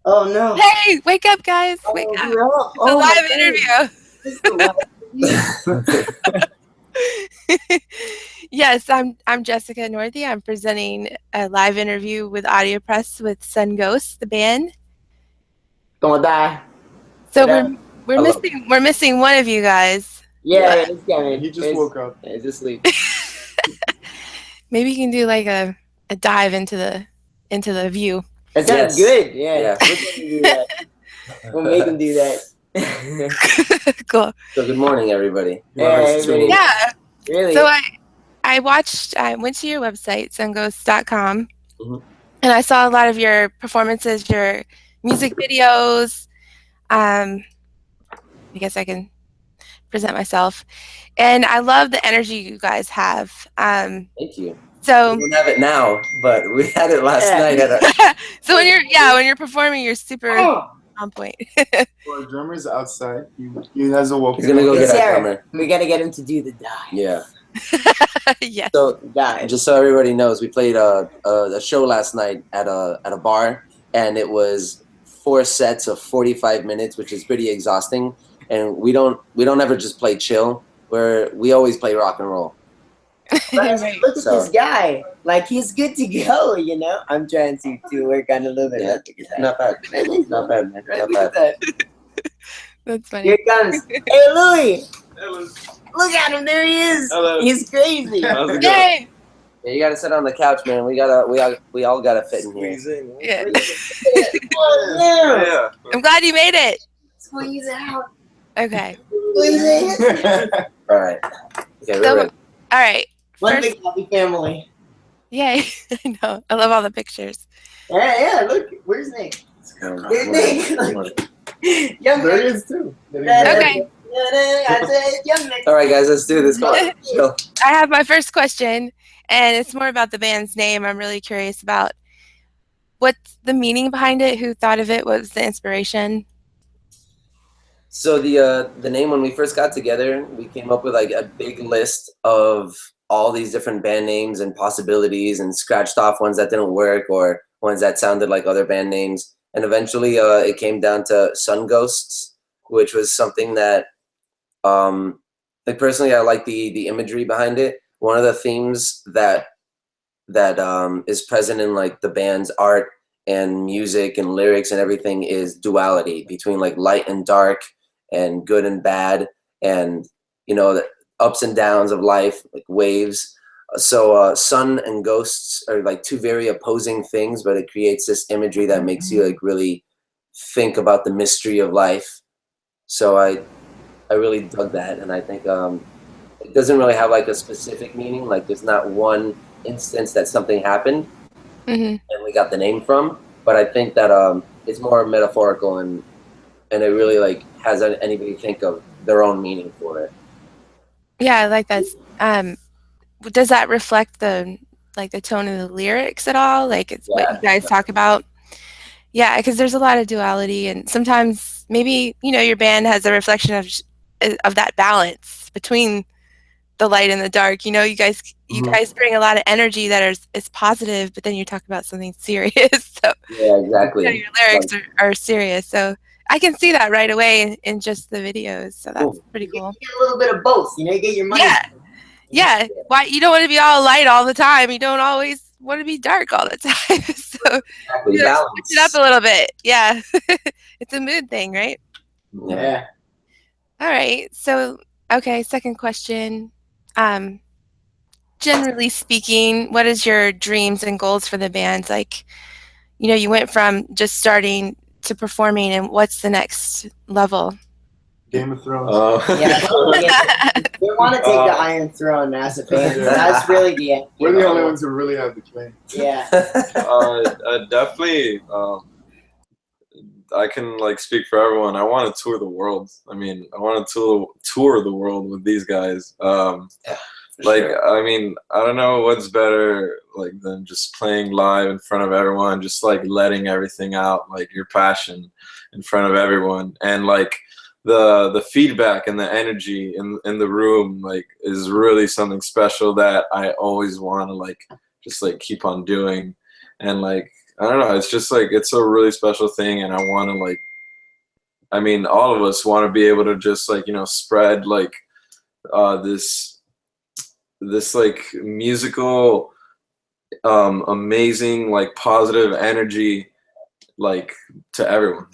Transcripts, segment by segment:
Oh no. Hey, wake up, guys! Wake Oh, up! you're up. It's a Oh my live goodness. This is the live interview. Yes, I'm Jessica Northey. I'm presenting a live interview with AudioPress with SunGhosts, the band. Gonna die. So But we're Hello. missing one of you guys. yeah, Yeah. it's coming. He just woke up. Yeah, he's asleep. Maybe you can do like a dive into the view. That sounds Yes. good. Yeah. Yeah. We're gonna do that. We'll make him do that. Cool. So good morning, everybody. Yeah, Whoever's tuning in. Yeah. Really? So I went to your website, sunghosts.com, Mhm. and I saw a lot of your performances, your music videos. I guess I can present myself. And I love the energy you guys have. Thank you. So We don't have it now, but we had it last night at a so when you're performing, you're super on point. Our drummer's outside. He hasn't woken He's gonna go up. get our Sarah, drummer. we gotta get him to do the dive. Yeah. Yes. So Dive. just so everybody knows, we played a show last night at a bar, and it was 4 sets of 45 minutes, which is pretty exhausting. And we don't ever just play chill. We always play rock and roll. Right. Look at this guy. Like, he's good to go, you know? I'm trying to work on a little bit. Yeah. Look at that. Not bad. Not bad, man. Not Look at bad. that. That's funny. Here it comes. Hey, Louie. Hello. Look at him. There he is. Hello. He's crazy. How's it going? Yay! Yeah, you gotta sit on the couch, man. We all gotta fit in here. Squeeze in. Yeah. Oh, no. Yeah. I'm glad you made it. Squeeze out. Okay. Squeeze in. All right. Okay, we're So, ready. all right. One First- big happy family. Yay. I know. I love all the pictures. Yeah, look. Where's Nick? Here's Nick. Young There he Nick. is too. Okay. I said young Nick. All right, guys, let's do this. Come on. Chill. I have my first question, and it's more about the band's name. I'm really curious about what's the meaning behind it, who thought of it, what was the inspiration? So the name, when we first got together, we came up with like a big list of all these different band names and possibilities, and scratched off ones that didn't work or ones that sounded like other band names. And eventually it came down to SunGhosts, which was something that like personally I like the imagery behind it. One of the themes that is present in like the band's art and music and lyrics and everything is duality between like light and dark and good and bad, and you know, the ups and downs of life, like waves. So sun and ghosts are like two very opposing things, but it creates this imagery that makes you like really think about the mystery of life. So I really dug that, and I think it doesn't really have like a specific meaning. Like there's not one instance that something happened Mm-hmm. and we got the name from, but I think that it's more metaphorical, and it really like has anybody think of their own meaning for it. Yeah, I like that. Does that reflect the tone of the lyrics at all? Like it's what you guys talk about? Yeah, because there's a lot of duality, and sometimes maybe your band has a reflection of that balance between the light and the dark. You guys bring a lot of energy that is positive, but then you talk about something serious. So Yeah, exactly. your lyrics are serious. So I can see that right away in just the videos. So that's pretty cool. You get a little bit of both. You get your money. Yeah. Why you don't want to be all light all the time? You don't always want to be dark all the time. So Exactly. switch it up a little bit. Yeah, it's a mood thing, right? Yeah. All right. So okay, second question. Generally speaking, what is your dreams and goals for the band? Like, you went from just starting to performing, and what's the next level? Game of Thrones. Yeah. We want to take the Iron Throne as a band. Yeah. That's really the end. We're the only ones who really have the claim. Yeah. Definitely. I can like speak for everyone. I want to tour the world. I mean, I want to tour the world with these guys. Sure. I mean, I don't know what's better like than just playing live in front of everyone, just like letting everything out, like your passion in front of everyone, and like the feedback and the energy in the room like is really something special that I always want to like just like keep on doing. And like I don't know. It's just like it's a really special thing, and I want to like. I mean, all of us want to be able to just like spread like this like musical amazing like positive energy like to everyone.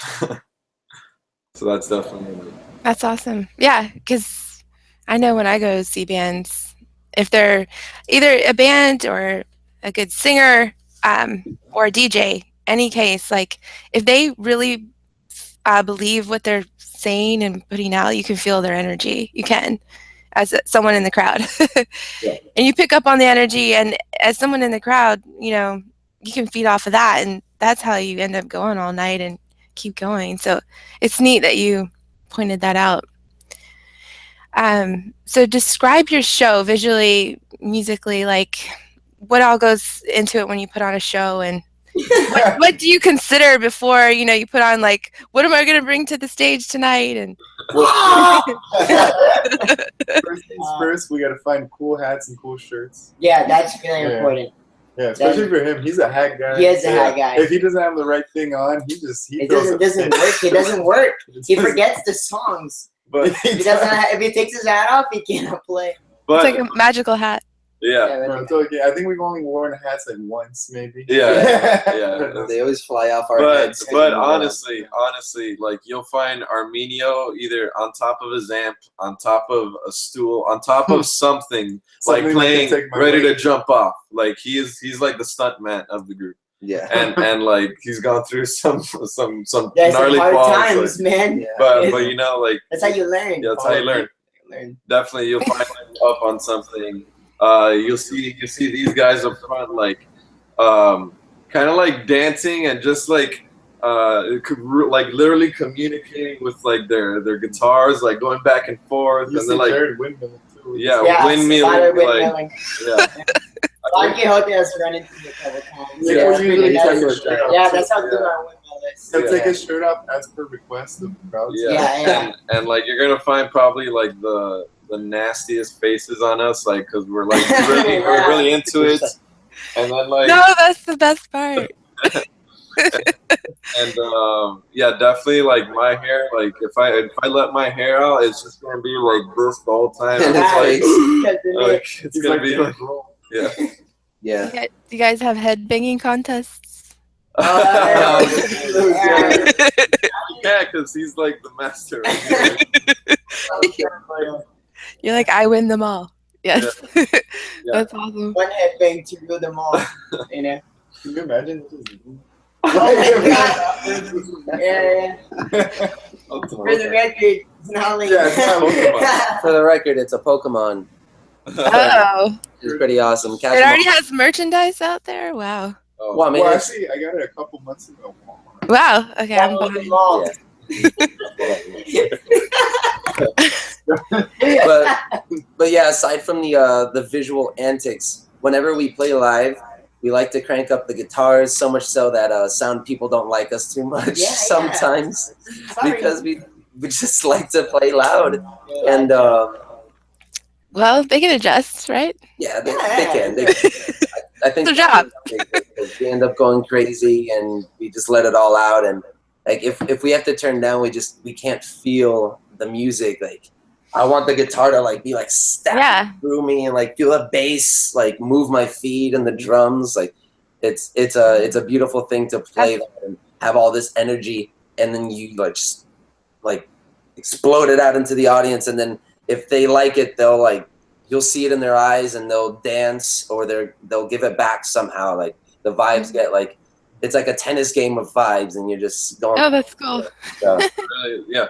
So that's definitely That's awesome. Yeah, because I know when I go see bands, if they're either a band or a good singer or a DJ, any case, like if they really believe what they're saying and putting out, you can feel their energy. You can, as someone in the crowd. Yeah. And you pick up on the energy, and as someone in the crowd, you can feed off of that, and that's how you end up going all night and keep going. So it's neat that you pointed that out. So describe your show visually, musically, like what all goes into it when you put on a show, and what do you consider before you put on, like, what am I going to bring to the stage tonight? And First things first, we gotta find cool hats and cool shirts. Yeah, that's really important. Yeah, especially for him. He's a hat guy. He is a hat guy. If he doesn't have the right thing on, it doesn't work. It doesn't work. He forgets the songs. But if he takes his hat off, he cannot play. But it's like a magical hat. yeah, bro, it's okay. I think we've only worn hats like once, maybe. yeah. They always fly off our But heads. honestly, like you'll find Arminio either on top of his amp, on top of a stool, on top of something like Something playing, that can take my ready weight. to jump off. Like he's like the stunt man of the group, Yeah. and like he's gone through some Yeah, gnarly some hard falls. times, Like, man. Yeah. but It's- like that's how you learn. yeah, that's how you learn. Definitely, you'll find up on something. You'll see these guys up front, like, kind of like dancing and just like, like literally communicating with like their guitars, like going back and forth, You and see then like, Jared windmill too. yeah, windmilling, like, yeah. Don Quixote has run into me a couple times. Yeah, Yeah, we usually that's- take our shirt off. yeah, that's how good our windmill is. He'll Yeah. take his shirt off as per request of the crowd. Yeah. And like you're gonna find probably like the nastiest faces on us, like because we're like we're really into it, and then like No, that's the best part. and yeah, definitely like my hair, like if I let my hair out, it's just gonna be like this the whole time. And it's it's gonna be like yeah. Yeah. Do you guys have head banging contests? Yeah, because he's like the master. You're like, I win them all. Yes. Yeah. That's awesome. One headbang to rule them all. You know? Can you imagine? Oh my god. Yeah. For the record, it's not like Yeah, it's not Pokemon. For the record, it's a Pokemon. Uh-oh. It's pretty awesome. It already has merchandise out there? Wow. Well, I mean, Well, it's- actually, I got it a couple months ago. Wow. Okay, I'm Follow behind. them all. but yeah, aside from the visual antics, whenever we play live, we like to crank up the guitars so much so that sound people don't like us too much Yeah, sometimes Sorry. because we just like to play loud. Yeah. And Well, they can adjust, right? yeah, they can. I think It's their job. we end up going crazy and we just let it all out. And like if we have to turn down, we can't feel the music. Like I want the guitar to like be like stabbing through me and like feel a bass like move my feet and the drums. Like it's a beautiful thing to play and have all this energy, and then you like just like explode it out into the audience. And then if they like it, they'll like you'll see it in their eyes and they'll dance or they'll give it back somehow. Like the vibes get like it's like a tennis game of vibes, and you're just going. Oh, that's cool. So, Really, yeah.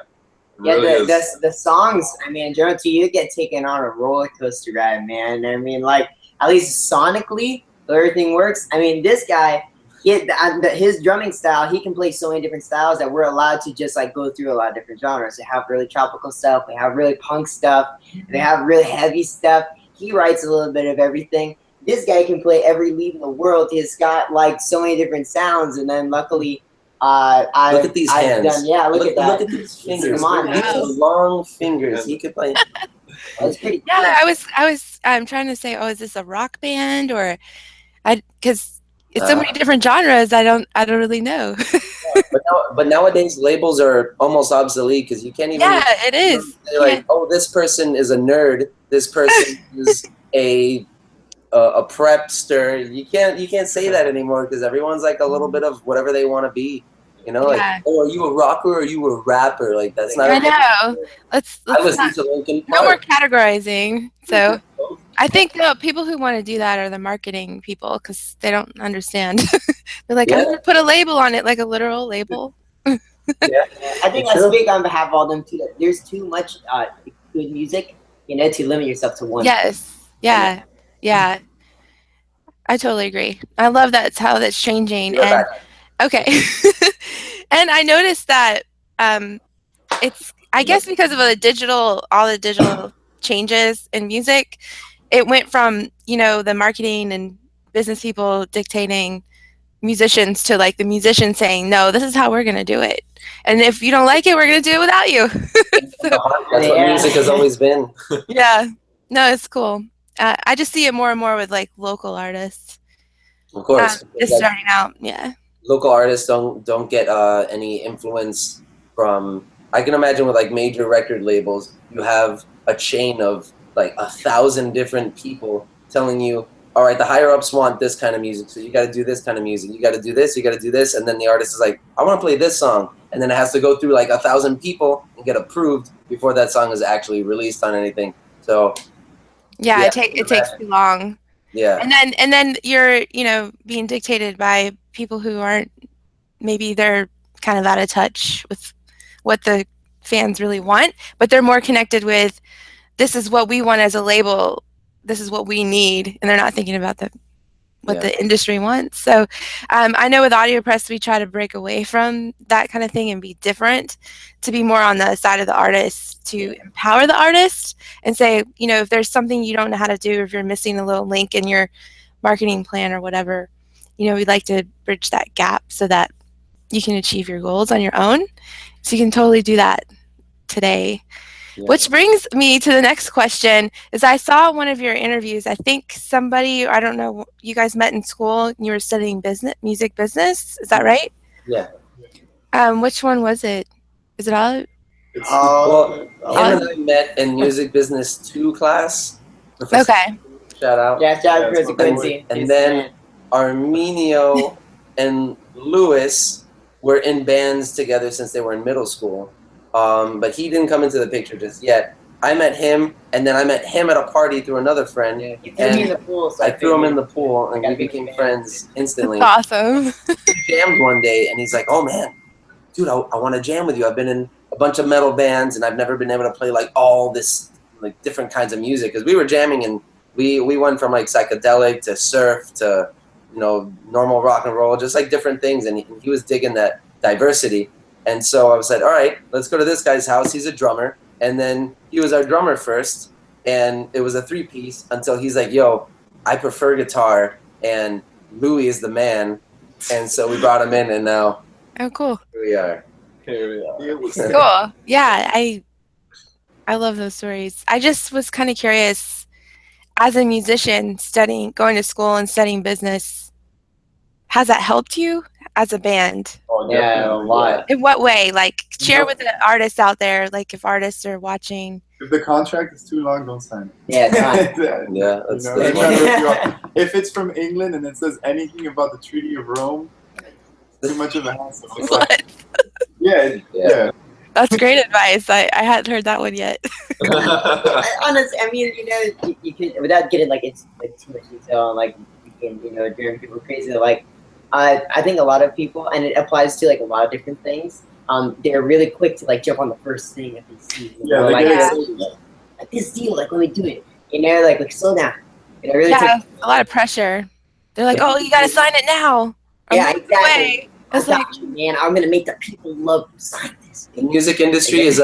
Yeah, Really the songs, I mean, Joe, to you get taken on a roller coaster ride, man. I mean, like, at least sonically, everything works. I mean, this guy, his drumming style, he can play so many different styles that we're allowed to just, like, go through a lot of different genres. They have really tropical stuff. They have really punk stuff. They have really heavy stuff. He writes a little bit of everything. This guy can play every lead in the world. He's got, like, so many different sounds, and then, luckily... look at these hands. Look at that. Look at these fingers. Come on, These man. are long fingers. He could play. That's pretty Yeah, I'm trying to say, oh, is this a rock band or, because it's so many different genres. I don't really know. But nowadays labels are almost obsolete because you can't even. Yeah, it is. Say like, oh, this person is a nerd. This person is a prepster. You can't say that anymore because everyone's like a little bit of whatever they want to be. You know, like, oh, are you a rocker or are you a rapper? Like, that's not. I know. Let's I listen to Linkin Park. No more categorizing. So I think people who want to do that are the marketing people because they don't understand. They're like, I'm gonna put a label on it, like a literal label. I think I speak on behalf of all them too. There's too much good music, you know, to limit yourself to one. Yes. Yeah. Yeah. I totally agree. I love that's how that's changing. And okay. And I noticed that it's, I guess because of all the digital changes in music, it went from, you know, the marketing and business people dictating musicians to like the musician saying, no, this is how we're going to do it. And if you don't like it, we're going to do it without you. That's what music has always been. Yeah. No, it's cool. I just see it more and more with like local artists. Of course. Just starting out. Yeah. Local artists don't get any influence from, I can imagine with like major record labels, you have a chain of like 1,000 different people telling you, all right, the higher ups want this kind of music, so you got to do this kind of music. You got to do this, you got to do this, and then the artist is like, I want to play this song, and then it has to go through like 1,000 people and get approved before that song is actually released on anything. So yeah, it takes too long. Yeah, and then you're, you know, being dictated by people who aren't, maybe they're kind of out of touch with what the fans really want, but they're more connected with, this is what we want as a label, this is what we need, and they're not thinking about what the industry wants. So I know with AudioPress we try to break away from that kind of thing and be different, to be more on the side of the artist, to empower the artist and say, you know, if there's something you don't know how to do, if you're missing a little link in your marketing plan or whatever, you know, we'd like to bridge that gap so that you can achieve your goals on your own. So you can totally do that today. Which brings me to the next question, is I saw one of your interviews, I think somebody, I don't know, you guys met in school and you were studying music business, is that right? Yeah. Which one was it? Is it all? Well, him and I met in music business 2 class. Okay. Shout out. Yeah, shout out Chris Quincy. And then Arminio and Lewis were in bands together since they were in middle school. But he didn't come into the picture just yet. I met him, and then I met him at a party through another friend. Yeah, you threw me in the pool. So I threw him in the pool, and we became friends instantly. That's awesome. We jammed one day, and he's like, "Oh man, dude, I want to jam with you. I've been in a bunch of metal bands, and I've never been able to play like all this like different kinds of music." Because we were jamming, and we went from like psychedelic to surf to, you know, normal rock and roll, just like different things, and he was digging that diversity. And so I said, all right, let's go to this guy's house. He's a drummer. And then he was our drummer first. And it was a 3-piece until he's like, yo, I prefer guitar. And Louis is the man. And so we brought him in. And now cool. Here we are. Cool. Yeah, I love those stories. I just was kind of curious, as a musician, going to school and studying business, has that helped you as a band? Oh, yeah, a lot. In what way? Like, share with the artists out there, like if artists are watching. If the contract is too long, don't sign it. Yeah, it's fine. Yeah, that's if it's from England and it says anything about the Treaty of Rome, too much of a hassle. What? Yeah. That's great advice. I hadn't heard that one yet. Honestly, I mean, you know, you can, without getting like into like too much detail, and like you can, you know, drive people crazy. Like, I think a lot of people, and it applies to like a lot of different things. They're really quick to like jump on the first thing that they see. You know, like this deal, like let me do it. You know, like slow down. You know, really a lot of pressure. They're like, oh, you gotta sign it now. Yeah, exactly. It's like, man, I'm gonna make the people love you. Sign this. The music industry is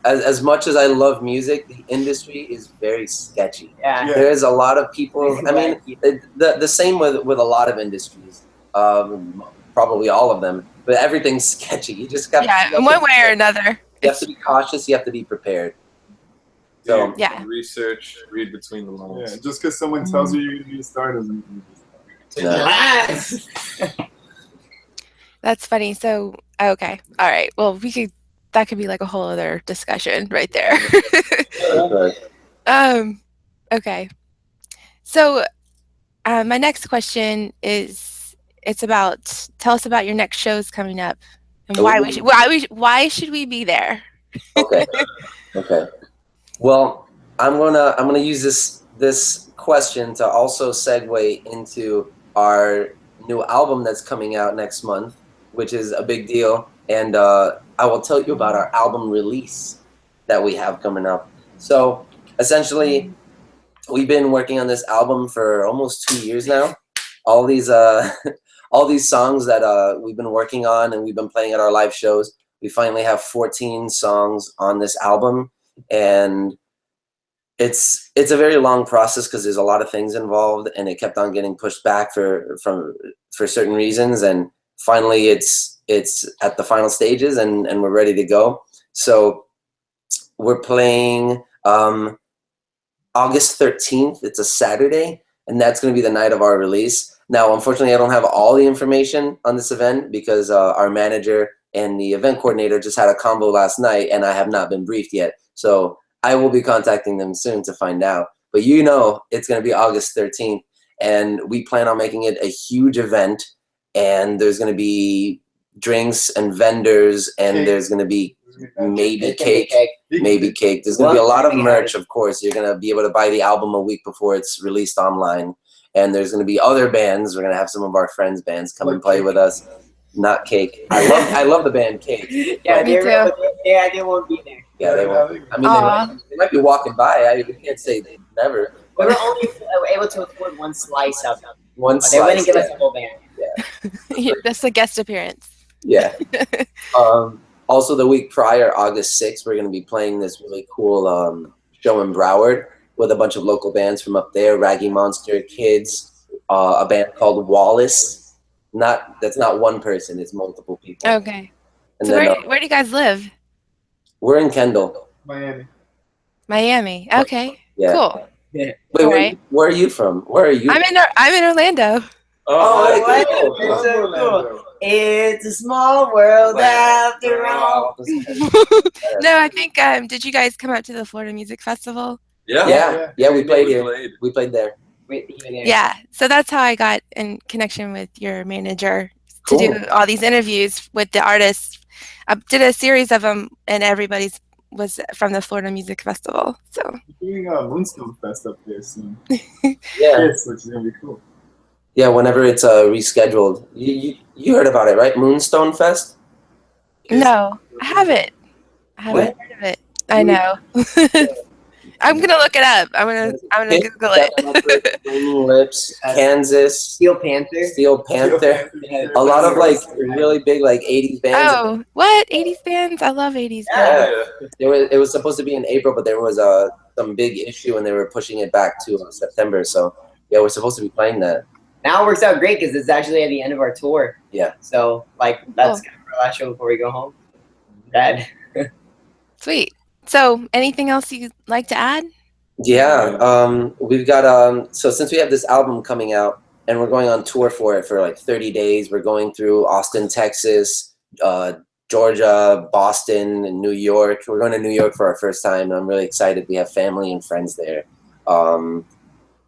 as much as I love music, the industry is very sketchy. Yeah. There's a lot of people. I mean, the same with a lot of industries. Probably all of them, but everything's sketchy. You just got in one way or another. You have to be cautious. You have to be prepared. So research, read between the lines. Yeah, just because someone tells you you're gonna be a star doesn't mean you're a star. Relax. That's funny. So, okay. All right. Well, that could be like a whole other discussion right there. Okay. So, my next question is, tell us about your next shows coming up and why should we be there? Okay. Okay. Well, I'm gonna use this question to also segue into our new album that's coming out next month, which is a big deal. And I will tell you about our album release that we have coming up. So essentially, we've been working on this album for almost 2 years now. All these all these songs that we've been working on and we've been playing at our live shows. We finally have 14 songs on this album, and it's a very long process because there's a lot of things involved, and it kept on getting pushed back for certain reasons, and finally it's at the final stages, and we're ready to go. So we're playing August 13th. It's a Saturday, and that's going to be the night of our release. Now, unfortunately, I don't have all the information on this event because our manager and the event coordinator just had a combo last night, and I have not been briefed yet. So I will be contacting them soon to find out. But you know it's going to be August 13th, and we plan on making it a huge event, and there's going to be drinks and vendors, and there's going to be maybe cake. There's going to be a lot of merch, of course. You're going to be able to buy the album a week before it's released online. And there's going to be other bands. We're going to have some of our friends' bands come and play with us. Not Cake. I love the band Cake. Yeah, they won't be there. Yeah, they won't. I mean, they might be walking by. I can't say never. We were only able to afford one slice of them. One slice. They wouldn't give us a whole band. Yeah. That's a guest appearance. Yeah. Also, the week prior, August 6th, we're going to be playing this really cool show in Broward with a bunch of local bands from up there, Raggy Monster, Kids, a band called Wallace. That's not one person, it's multiple people. Okay. And so then, where do you guys live? We're in Kendall. Miami. Okay. Yeah. Cool. Yeah. Wait, where are you from? Where are you? I'm in Orlando. It's so cool. It's a small world after all. No, I think did you guys come out to the Florida Music Festival? Yeah, we played here. We played there. Yeah, so that's how I got in connection with your manager to do all these interviews with the artists. I did a series of them, and everybody's was from the Florida Music Festival. So We're doing a Moonstone Fest up there soon. Yeah, which is gonna be cool. Yeah, whenever it's rescheduled. You heard about it, right? Moonstone Fest? No, I haven't. Heard of it. I know. I'm gonna look it up. I'm gonna Google it. Flaming Lips, Kansas, Steel Panther. A lot of like really big like 80s bands. Oh, what 80s bands? I love 80s bands. It was supposed to be in April, but there was some big issue, and they were pushing it back to September. So yeah, we're supposed to be playing that. Now it works out great because it's actually at the end of our tour. Yeah. So like that's kind of our last show before we go home. Dad. Sweet. So, anything else you'd like to add? Yeah, we've got so since we have this album coming out and we're going on tour for it for like 30 days, we're going through Austin, Texas, Georgia, Boston, and New York. We're going to New York for our first time, and I'm really excited. We have family and friends there.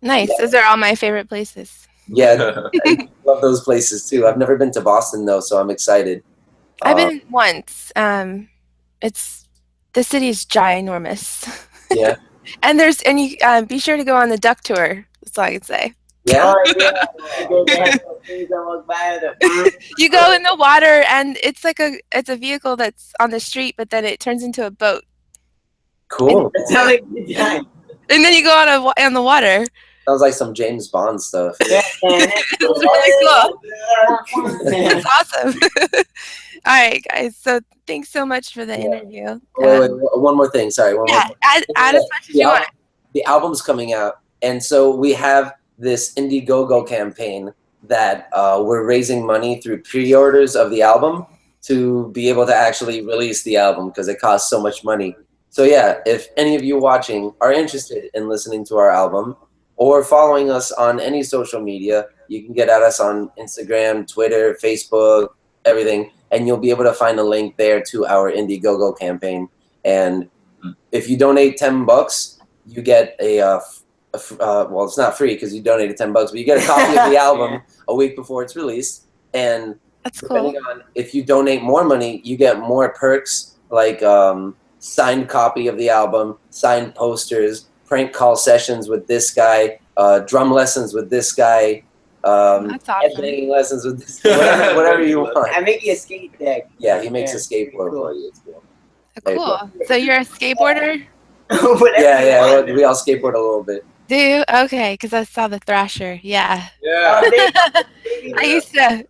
Nice. Yeah. Those are all my favorite places. Yeah, I love those places too. I've never been to Boston though, so I'm excited. I've been once. The city is ginormous. Yeah. And you be sure to go on the duck tour. That's all I can say. Yeah. You go in the water, and it's a vehicle that's on the street, but then it turns into a boat. Cool. And then you go on the water. Sounds like some James Bond stuff. It's really cool. It's awesome. All right, guys. So thanks so much for the interview. Wait, one more thing. Sorry. Add as much as you want. The album's coming out, and so we have this Indiegogo campaign that we're raising money through pre-orders of the album to be able to actually release the album because it costs so much money. So yeah, if any of you watching are interested in listening to our album or following us on any social media, you can get at us on Instagram, Twitter, Facebook, everything, and you'll be able to find a link there to our Indiegogo campaign. And if you donate $10, you get well, it's not free because you donated $10, but you get a copy of the album a week before it's released. And That's depending cool. on if you donate more money, you get more perks like signed copy of the album, signed posters, prank call sessions with this guy, drum lessons with this guy, That's awesome. headbanging lessons with this guy, whatever you want. I make you a skate deck. Yeah, he makes a Yeah, skateboard cool. for you. It's cool. There you Cool. So you're a skateboarder? Whatever Yeah, you yeah. want. We all skateboard a little bit. Do you? Okay, because I saw the Thrasher. Yeah. Yeah. I used to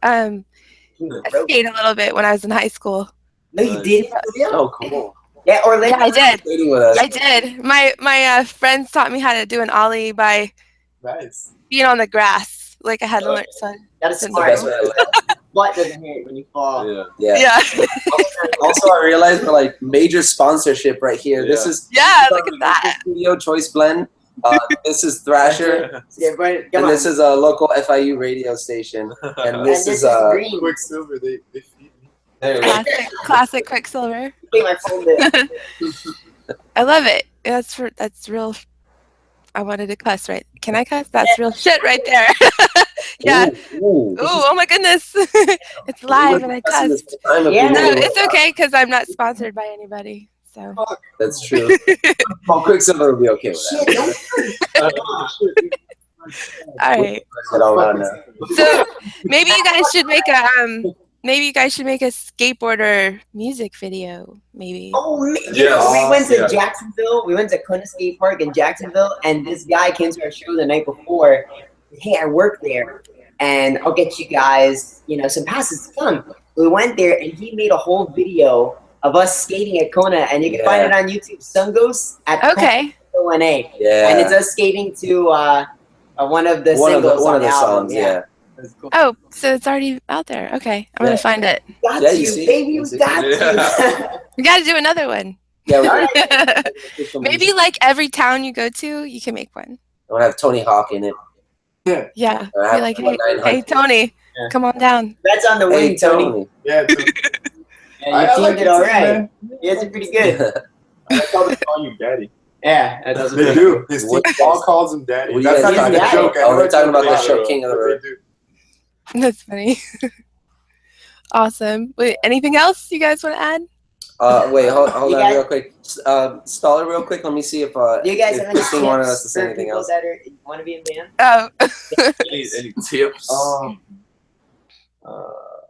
skate a little bit when I was in high school. No, you did. Oh, cool. Yeah, or Yeah, I did. Skating with us. I did. My friends taught me how to do an ollie by Nice. being on the grass. Like I had to learn. So That's That's The best smart. way to learn. Butt doesn't hurt when you fall. Yeah. Yeah. yeah. Also, I realized we're like major sponsorship right here. This Yeah. is Yeah. Look at that. Studio Choice Blend. This is Thrasher, Yeah, but come and on. this is a local FIU radio station. And this And is green. Quicksilver, they feed me. there you go. Classic Quicksilver. Take my phone there. I love it. That's real. I wanted to cuss, right? Can I cuss? That's real shit right there. Yeah. Ooh. Ooh, oh my goodness. It's live and I cuss. Yeah. No, it's okay because I'm not sponsored by anybody. So That's true. Well, Quicksilver will be okay with Shit, that. don't all right. Get all around now. So maybe you guys should make a skateboarder music video. Maybe. Oh, man. Yes. We went to Yeah. Jacksonville. We went to Kona Skate Park in Jacksonville, and this guy came to our show the night before. Hey, I work there, and I'll get you guys, some passes to come. We went there, and he made a whole video of us skating at Kona, and you can find it on YouTube. SunGhosts at Okay. Kona, Yeah. and it's us skating to one of the singles one on of the album. songs, yeah. That's cool. Oh, so it's already out there. Okay, I'm Yeah. gonna find it. Got Yeah, you, you see? baby. You We see? got Yeah. you. We gotta do another one. Yeah, Maybe like every town you go to, you can make one. I want to have Tony Hawk in it. Yeah. Or Be have like, about hey, 900. Tony, Yeah. come on down. That's on the Hey, wing, Tony. Tony. Yeah, so Yeah, you teamed it all right. man. You guys are pretty good. I call them calling you daddy. Yeah, that doesn't They do. His team What- all calls him daddy. What That's you not guys even a talking joke. about? I Oh, know they're it's talking not about the a show joke, King of the but they Road. do. That's funny. Awesome. Wait, anything else you guys want to add? Wait, hold You on guys- real quick. Stall it real quick. Let me see if Do you guys if have any Christine wanted us to tips say for anything people else. that want to be in band? Oh, Any tips?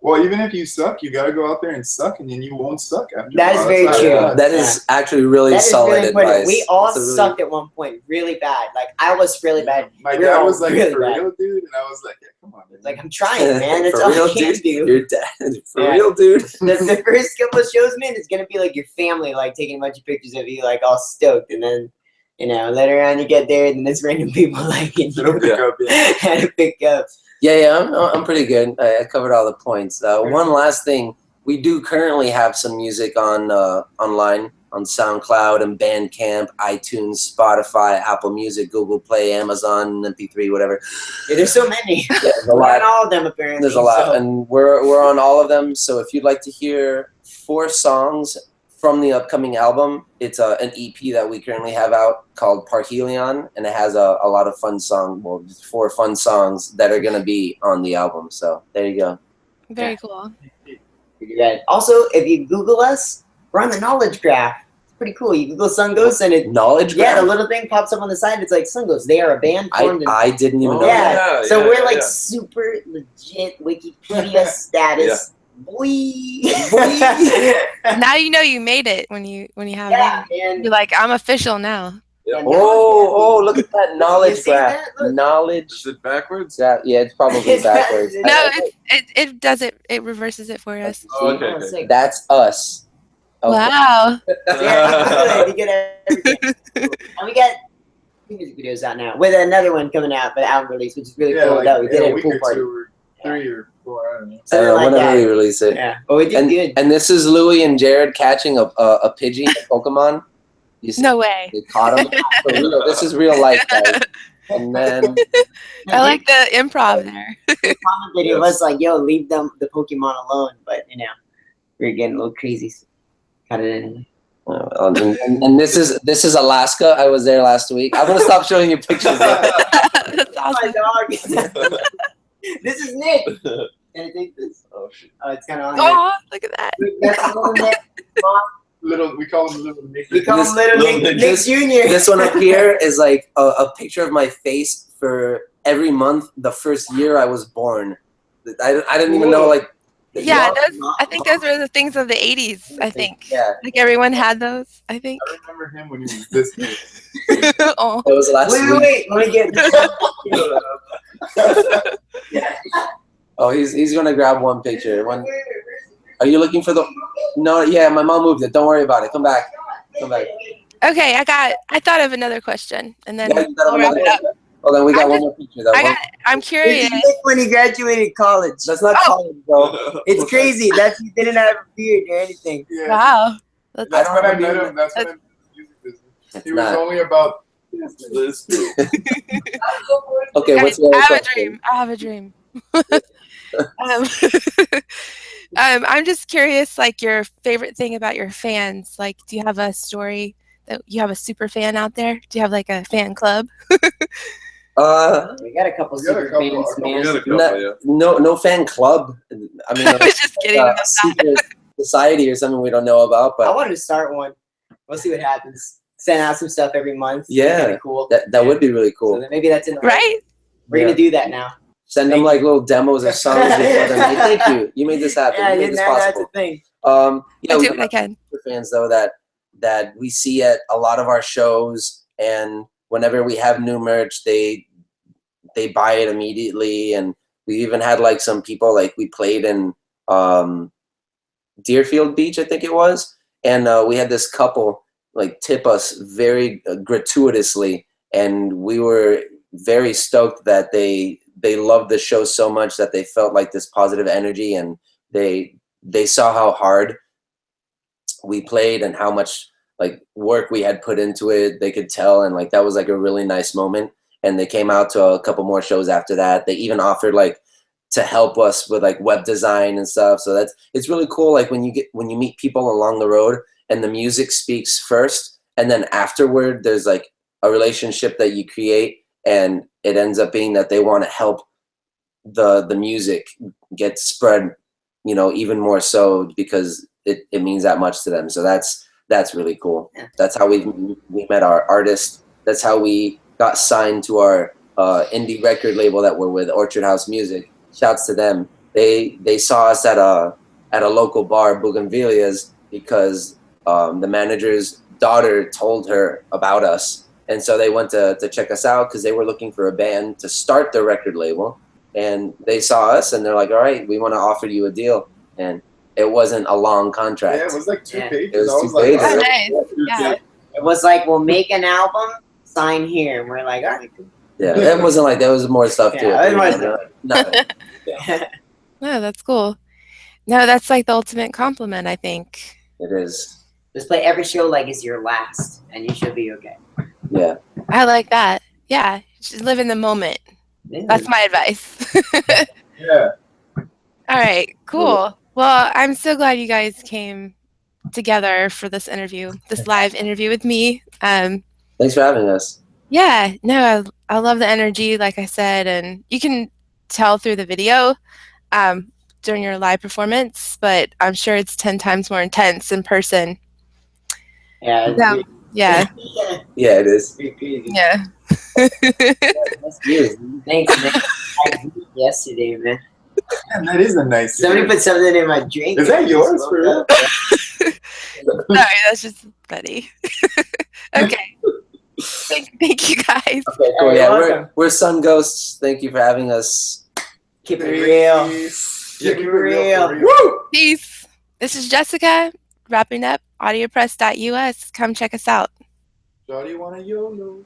Well, even if you suck, you gotta go out there and suck, and then you won't suck after. That a while. is very That's true. not bad. That is actually really That is solid really important. advice. We all That's a really- sucked at one point, really bad. Like I was really bad. My We were dad all was like, really "For bad. real, dude," and I was like, "Yeah, come on, man." Like I'm trying, man. That's For all real, I can dude? do. Your dad. For Yeah. real, dude. The first couple of shows, man, it's gonna be like your family, like taking a bunch of pictures of you, like all stoked, and then later on you get there, and there's random people like They don't pick up yet. had to pick up. Yeah, I'm pretty good. I covered all the points. One last thing. We do currently have some music on online on SoundCloud and Bandcamp, iTunes, Spotify, Apple Music, Google Play, Amazon, MP3, whatever. Yeah, there's so many. Yeah, there's a We're lot. on all of them apparently. There's a lot, so- and we're on all of them. So if you'd like to hear 4 songs from the upcoming album, it's an EP that we currently have out called Parhelion, and it has a lot of fun songs. Well, 4 fun songs that are gonna be on the album. So there you go. very cool. Right. Also, if you Google us, we're on the knowledge graph. It's pretty cool. You Google SunGhosts and it, Knowledge yeah, the graph? little thing pops up on the side. It's like SunGhosts. They are a band formed. I didn't even know yeah. that. So we're like yeah. super legit Wikipedia status. Boy. Now you know you made it when you have Yeah, that. man. You're like, I'm official now. Yeah. Oh, look at that You knowledge see graph. that? Look. Knowledge. Is it backwards? Yeah, it's probably backwards. No, it does it. It reverses it for us. Oh, okay, Oh, okay. sick. That's us. Okay. Wow. Yeah, you get everything. And we got music videos out now with another one coming out for the album release, which is really Yeah, cool. like that we did in at a a week pool or party. 2 or 3 or 4. I don't know. I don't Something know, like whenever that. we release it. Yeah, but we did good. And this is Louie and Jared catching a Pidgey, a Pokemon. You see, No way. they caught him. For real. This is real life, guys. And then I like the improv there. He commented, it was like, yo, leave them the Pokemon alone. But you know, we were getting a little crazy. So cut it anyway. and this is Alaska. I was there last week. I'm gonna stop showing you pictures. That's awesome. My dog. This is Nick. Can I take this? Oh shit. Oh, it's kind of on Oh, look at that. there. That's little Nick. We call him Little Nick. We call him Little Nick Jr. This one up here is like a picture of my face for every month the first year I was born. I didn't even know like. Yeah, I think those were the things of the 80s, I think. Yeah. Like everyone had those, I think. I remember him when he was this big. Oh. That was last week. Wait. Let me get this. Oh, he's gonna grab one picture. Are you looking for the? No, yeah, my mom moved it. Don't worry about it. Come back. Okay, I thought of another question, and then Yeah, we'll wrap it up. Well, then we got one more picture though. I'm curious. When he graduated college. That's not college, bro. It's crazy. He didn't have a beard or anything. Yeah. Wow. That's when I met him. That's when I met him in the music business. He was only about this big. Okay, what's the other question? I have a dream. I'm just curious, like your favorite thing about your fans. Like, do you have a story that you have a super fan out there? Do you have like a fan club? We got a couple super fans, man. No fan club. I mean, I was just kidding about that. secret society or something we don't know about. But I wanted to start one. We'll see what happens. Send out some stuff every month. Yeah, That'd be cool. That would be really cool. So then maybe that's in the Right? We're gonna do that now. Send them like little demos of songs. Thank you. You made this happen. Yeah, you made this that's possible. the thing. Yeah, I we do what I can. fans though that we see at a lot of our shows, and whenever we have new merch, they buy it immediately. And we even had like some people, like we played in Deerfield Beach, I think it was, and we had this couple like tip us very gratuitously, and we were very stoked that they loved the show so much that they felt like this positive energy, and they saw how hard we played and how much like work we had put into it. They could tell, and like that was like a really nice moment. And they came out to a couple more shows after that. They even offered like to help us with like web design and stuff. So it's really cool. Like when you meet people along the road and the music speaks first, and then afterward there's like a relationship that you create, and it ends up being that they want to help the music get spread, you know, even more so because it means that much to them. So that's really cool. That's how we met our artist. That's how we got signed to our indie record label that we're with, Orchard House Music. Shouts to them. They saw us at a local bar, Bougainvillea's, because the manager's daughter told her about us. And so they went to check us out because they were looking for a band to start their record label. And they saw us and they're like, all right, we want to offer you a deal. And it wasn't a long contract. Yeah, it was like 2 pages. It was I 2 like, pages. Oh, nice. Yeah. It was like, we'll make an album, sign here. And we're like, all right. Yeah, it wasn't like there was more stuff to Yeah, it. it wasn't. Nothing. No, that's cool. No, that's like the ultimate compliment, I think. It is. Just play every show like it's your last, and you should be okay. Yeah. I like that. Yeah, just live in the moment. That's my advice. Yeah. All right, cool. Well, I'm so glad you guys came together for this interview, this live interview with me. Thanks for having us. Yeah, no, I love the energy, like I said, and you can tell through the video during your live performance, but I'm sure it's 10 times more intense in person. Yeah. So, yeah. Yeah, it is. Pretty crazy. Yeah. That's good. Thanks, man. I did it yesterday, man. Man, that is a nice. Somebody put something in my drink. Is that yours for real? Sorry, that's just funny. Okay. Thank you guys. Okay, cool. Yeah, we're SunGhosts. Thank you for having us. Keep it real. Yeah, Keep it real. Woo! Peace. This is Jessica, wrapping up audiopress.us. Come check us out. Shawty wanna YOLO.